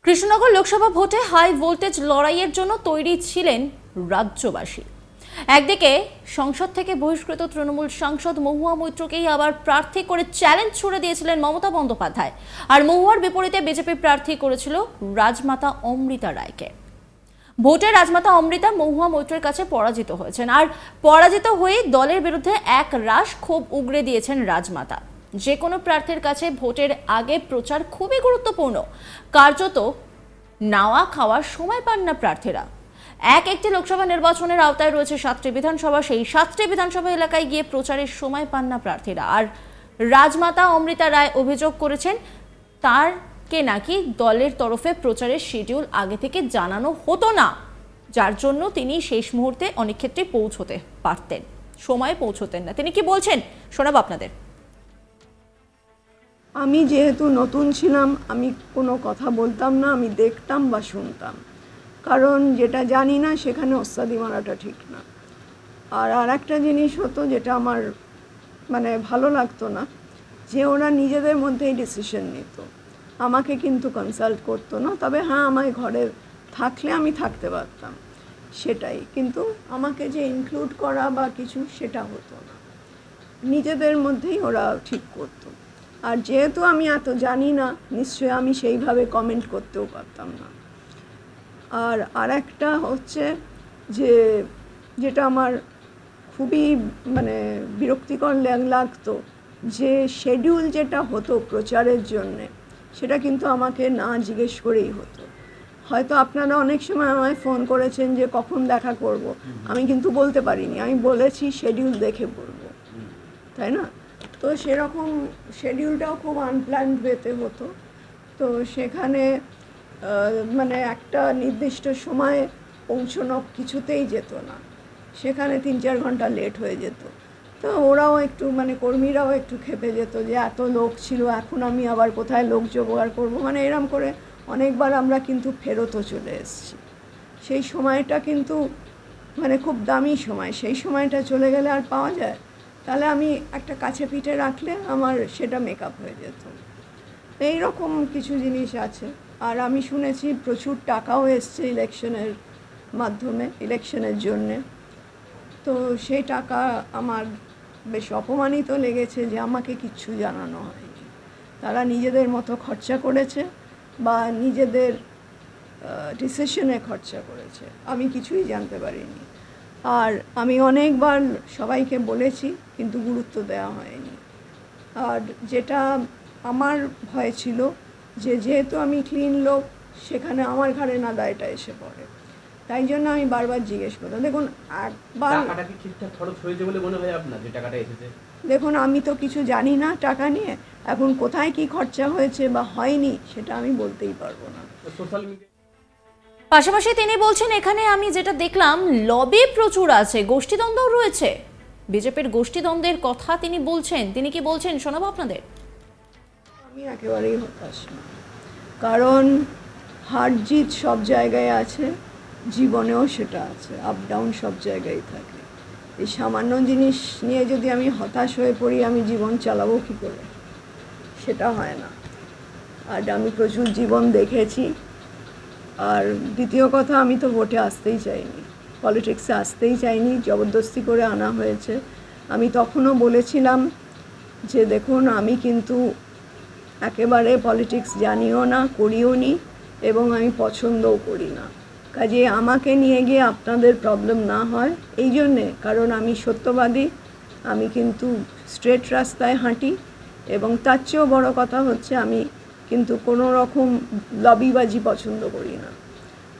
কৃষ্ণনগর লোকসভা ভোটে high voltage লড়াইয়ের জন্য তৈরি ছিলেন রাজ্যবাসী। একদিকে সংসদ থেকে বহিষ্কৃত তৃণমূল সাংসদ মহুয়া মৈত্রকেই আবার প্রার্থী করে চ্যালেঞ্জ ছুড়ে দিয়েছিলেন মমতা বন্দ্যোপাধ্যায়, আর মহুয়ার বিপরীতে বিজেপি প্রার্থী করেছিল রাজমাতা অমৃতা রায়কে। ভোটে রাজমাতা অমৃতা মহুয়া মৈত্রের কাছে পরাজিত হয়েছেন, আর পরাজিত হয়ে দলের বিরুদ্ধে এক রাশ ক্ষোভ উগরে দিয়েছেন রাজমাতা। যে কোনো প্রার্থীর কাছে ভোটের আগে প্রচার খুবই গুরুত্বপূর্ণ। কার্যত নাওয়া খাওয়ার সময় পান না প্রার্থীরা। একটি লোকসভা নির্বাচনের আওতায় রয়েছে 7টি বিধানসভা, সেই 7টি বিধানসভা এলাকায় গিয়ে প্রচারের সময় পান না প্রার্থীরা। আর রাজমাতা অমৃতা রায় অভিযোগ করেছেন তারকে নাকি দলের তরফে প্রচারের শিডিউল আগে থেকে জানানো হতো না, যার জন্য তিনি শেষ মুহূর্তে অনেক ক্ষেত্রে পৌঁছতে পারতেন, সময় পৌঁছতেন না। তিনি কি বলছেন শোনাবো আপনাদের। আমি যেহেতু নতুন ছিলাম, আমি কোনো কথা বলতাম না, আমি দেখতাম বা শুনতাম, কারণ যেটা জানি না সেখানে ওস্তাদি মারাটা ঠিক না। আর একটা জিনিস হতো যেটা আমার ভালো লাগতো না, যে ওরা নিজেদের মধ্যেই ডিসিশন নিত, আমাকে কিন্তু কনসাল্ট করতো না। তবে হ্যাঁ, আমায় ঘরে থাকলে আমি থাকতে পারতাম, সেটাই, কিন্তু আমাকে যে ইনক্লুড করা বা কিছু সেটা হতো না, নিজেদের মধ্যেই ওরা ঠিক করতো। আর যেহেতু আমি এত জানি না, নিশ্চয়ই আমি সেইভাবে কমেন্ট করতেও পারতাম না। আর একটা হচ্ছে যেটা আমার খুবই বিরক্তিকর লাগতো, যে শিডিউল যেটা হতো প্রচারের জন্যে, সেটা কিন্তু আমাকে না জিজ্ঞেস করেই হতো। হয়তো আপনারা অনেক সময় আমায় ফোন করেছেন যে কখন দেখা করব, আমি কিন্তু বলতে পারিনি, আমি বলেছি শিডিউল দেখে বলবো, তাই না? তো সেরকম শিডিউলটাও খুব আনপ্ল্যান্ড ওয়েতে হতো। তো সেখানে একটা নির্দিষ্ট সময়ে পৌঁছানো কিছুতেই যেত না, সেখানে 3-4 ঘন্টা লেট হয়ে যেত। তো ওরাও একটু কর্মীরাও একটু ক্ষেপে যেত যে এত লোক ছিল, এখন আমি আবার কোথায় লোক জোগাড় করবো, এরম করে অনেকবার আমরা কিন্তু ফেরতও চলে এসেছি। সেই সময়টা কিন্তু খুব দামি সময়, সেই সময়টা চলে গেলে আর পাওয়া যায়? তাহলে আমি একটা কাছে পিঠে রাখলে আমার সেটা মেকআপ হয়ে যেত। এইরকম কিছু জিনিস আছে। আর আমি শুনেছি প্রচুর টাকাও এসছে ইলেকশনের মাধ্যমে, ইলেকশনের জন্যে। তো সেই টাকা আমার বেশ অপমানিত লেগেছে যে আমাকে কিচ্ছু জানানো হয়নি। তারা নিজেদের মতো খরচা করেছে বা নিজেদের ডিসিশনে খরচা করেছে, আমি কিছুই জানতে পারিনি। আর আমি অনেকবার সবাইকে বলেছি, কিন্তু গুরুত্ব দেওয়া হয়নি। আর যেটা আমার ভয় ছিল, যেহেতু আমি ক্লিন লোক, সেখানে আমার ঘাড়ে না দায়টা এসে পড়ে, তাই জন্য আমি বারবার জিজ্ঞেস করতাম। দেখুন, একবার দেখুন, আমি তো কিছু জানি না টাকা নিয়ে, এখন কোথায় কি খরচা হয়েছে বা হয়নি সেটা আমি বলতেই পারবো না। পাশাপাশি তিনি বলছেন, এখানে আমি যেটা দেখলাম লবি প্রচুর আছে, গোষ্ঠীদ্বন্দ্বও রয়েছে, বিজেপির গোষ্ঠীদ্বন্দ্বের কথা তিনি বলছেন। তিনি কি বলছেন শোনাবো আপনাদের। আমি একেবারেই হতাশ না, কারণ হার জিত সব জায়গায় আছে, জীবনেও সেটা আছে, আপ ডাউন সব জায়গায় থাকে। এই সামান্য জিনিস নিয়ে যদি আমি হতাশ হয়ে পড়ি, আমি জীবন চালাবো কী করে? সেটা হয় না। আর আমি প্রচুর জীবন দেখেছি। আর দ্বিতীয় কথা, আমি তো ভোটে আসতেই চাইনি, পলিটিক্সে আসতেই চাইনি, জবরদস্তি করে আনা হয়েছে। আমি তখনও বলেছিলাম যে দেখুন, আমি কিন্তু একেবারে পলিটিক্স জানিও না, করিও নি, এবং আমি পছন্দও করি না। কাজে আমাকে নিয়ে গিয়ে আপনাদের প্রবলেম না হয় এই জন্যে, কারণ আমি সত্যবাদী, আমি কিন্তু স্ট্রেট রাস্তায় হাঁটি, এবং তার চেয়েও বড়ো কথা হচ্ছে আমি কিন্তু কোনো রকম লবিবাজি পছন্দ করি না।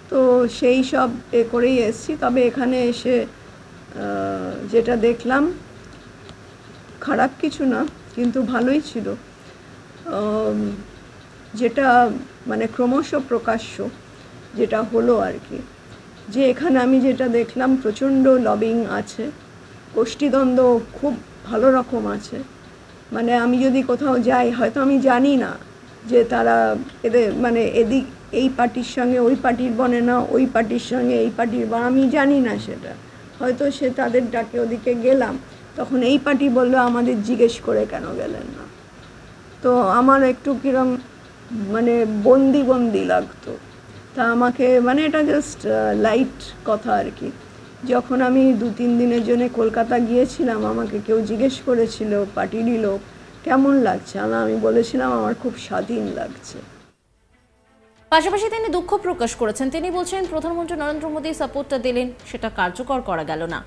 তো সেই সব করেই এসেছি। তবে এখানে এসে যেটা দেখলাম, খারাপ কিছু না, কিন্তু ভালোই ছিল। যেটা ক্রমশ প্রকাশ্য যেটা হলো আর কি, যে এখানে আমি যেটা দেখলাম প্রচণ্ড লবিং আছে, গোষ্ঠীদ্বন্দ্ব খুব ভালো রকম আছে। আমি যদি কোথাও যাই, হয়তো আমি জানি না যে তারা এদের এদিক এই পার্টির সঙ্গে ওই পার্টির বনে না, ওই পার্টির সঙ্গে এই পার্টির বনে, আমি জানি না সেটা। হয়তো সে তাদের ডাকে ওদিকে গেলাম, তখন এই পার্টি বললো আমাদের জিজ্ঞেস করে কেন গেলেন না। তো আমার একটু কিরম মানে বন্দি বন্দি লাগতো। তা আমাকে মানে এটা জাস্ট লাইট কথা আর কি। যখন আমি 2-3 দিনের জন্য কলকাতা গিয়েছিলাম, আমাকে কেউ জিজ্ঞেস করেছিল পার্টিরই লোক, কেমন লাগছে? আমি বলেছিলাম আমার খুব স্বাধীন লাগছে। পাশাপাশি তিনি দুঃখ প্রকাশ করেছেন। তিনি বলছেন, প্রধানমন্ত্রী নরেন্দ্র মোদী সাপোর্টটা দিলেন, সেটা কার্যকর করা গেল না।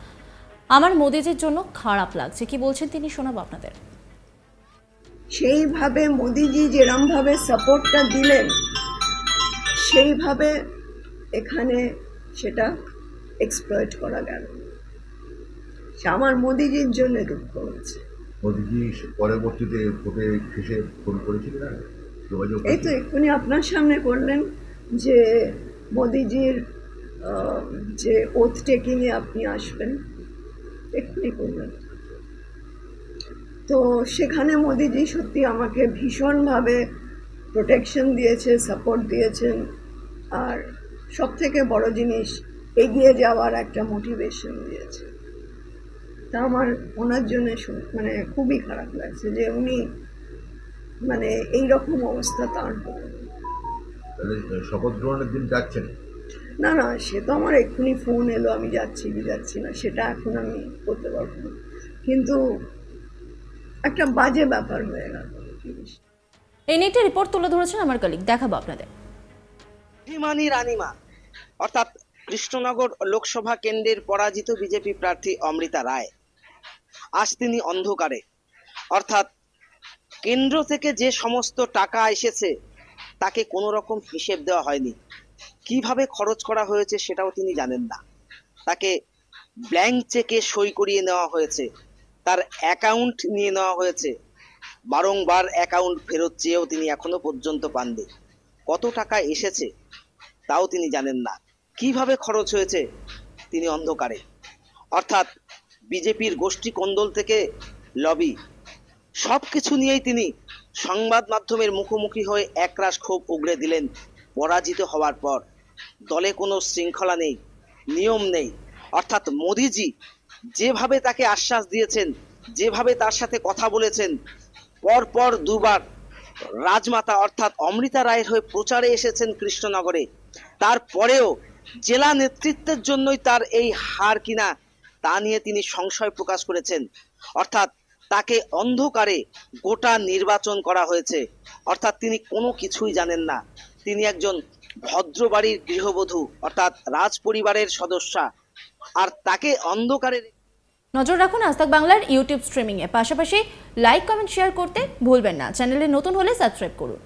আমার মোদিজির জন্য খারাপ লাগছে। কি বলছেন তিনি, শোনাবো আপনাদের। সেইভাবে মোদিজি যেরমভাবে সাপোর্টটা দিলেন, সেইভাবে এখানে সেটা এক্সপ্লয়েট করা গেল। আমার মোদিজির জন্য দুঃখ হচ্ছে। মোদিজি পরবর্তীতে ভোটে শেষে ফোন করেছিলেন, যোগাযোগ এই তো এক্ষুনি আপনার সামনে করলেন যে মোদিজির যে ওথ টেকিংয়ে আপনি আসবেন, এক্ষুনি করলেন। তো সেখানে মোদিজি সত্যি আমাকে ভীষণভাবে প্রোটেকশন দিয়েছে, সাপোর্ট দিয়েছেন, আর সব থেকে বড় জিনিস এগিয়ে যাওয়ার একটা মোটিভেশন দিয়েছে। তা আমার ওনার জন্য মানে খুবই খারাপ লাগছে যে উনি মানে এইরকম অবস্থা তার হলো। শপথ গ্রহণের দিন যাচ্ছেন? না না, সে তো আমার এক্ষুনি ফোন এলো, আমি যাচ্ছি কি যাচ্ছি না সেটা এখন আমি করতে পারবো না, কিন্তু একটা বাজে ব্যাপার হয়ে গেল। এই নিয়ে একটি রিপোর্ট তুলে ধরেছেন আমার কলিগ, দেখাবো আপনাদের। অভিমানী রানিমা অর্থাৎ কৃষ্ণনগর লোকসভা কেন্দ্রের পরাজিত বিজেপি প্রার্থী অমৃতা রায়, আজ তিনি অন্ধকারে। অর্থাৎ কেন্দ্র থেকে যে সমস্ত টাকা এসেছে তাকে কোনো রকম হিসেব দেওয়া হয়নি, কিভাবে খরচ করা হয়েছে সেটাও তিনি জানেন না। তাকে ব্ল্যাঙ্ক চেকে সই করিয়ে নেওয়া হয়েছে, তার অ্যাকাউন্ট নিয়ে নেওয়া হয়েছে, বারংবার অ্যাকাউন্ট ফেরত চেয়েও তিনি এখনো পর্যন্ত পাননি। কত টাকা এসেছে তাও তিনি জানেন না, কিভাবে খরচ হয়েছে তিনি অন্ধকারে। অর্থাৎ বিজেপির গোষ্ঠী কোন্দল থেকে লবি, সব কিছু নিয়েই তিনি সংবাদ মাধ্যমের মুখোমুখি হয়ে একরাশ ক্ষোভ উগড়ে দিলেন পরাজিত হওয়ার পর। দলে কোনো শৃঙ্খলা নেই, নিয়ম নেই। অর্থাৎ মোদিজি যেভাবে তাকে আশ্বাস দিয়েছেন, যেভাবে তার সাথে কথা বলেছেন, পরপর দুবার রাজমাতা অর্থাৎ অমৃতা রায়ের হয়ে প্রচারে এসেছেন কৃষ্ণনগরে, তারপরেও জেলা নেতৃত্বের জন্যই তার এই হার কিনা তা নিয়ে তিনি সংশয় প্রকাশ করেছেন। অর্থাৎ তাকে অন্ধকারে গোটা নির্বাচন করা হয়েছে। অর্থাৎ তিনি কোনো কিছুই জানেন না। তিনি একজন ভদ্রবাড়ির গৃহবধূ অর্থাৎ রাজ পরিবারের সদস্যা, আর তাকে অন্ধকারে। নজর রাখুন আজ তাক বাংলার ইউটিউব স্ট্রিমিংয়ে। পাশাপাশি লাইক, কমেন্ট, শেয়ার করতে ভুলবেন না। চ্যানেলে নতুন হলে সাবস্ক্রাইব করুন।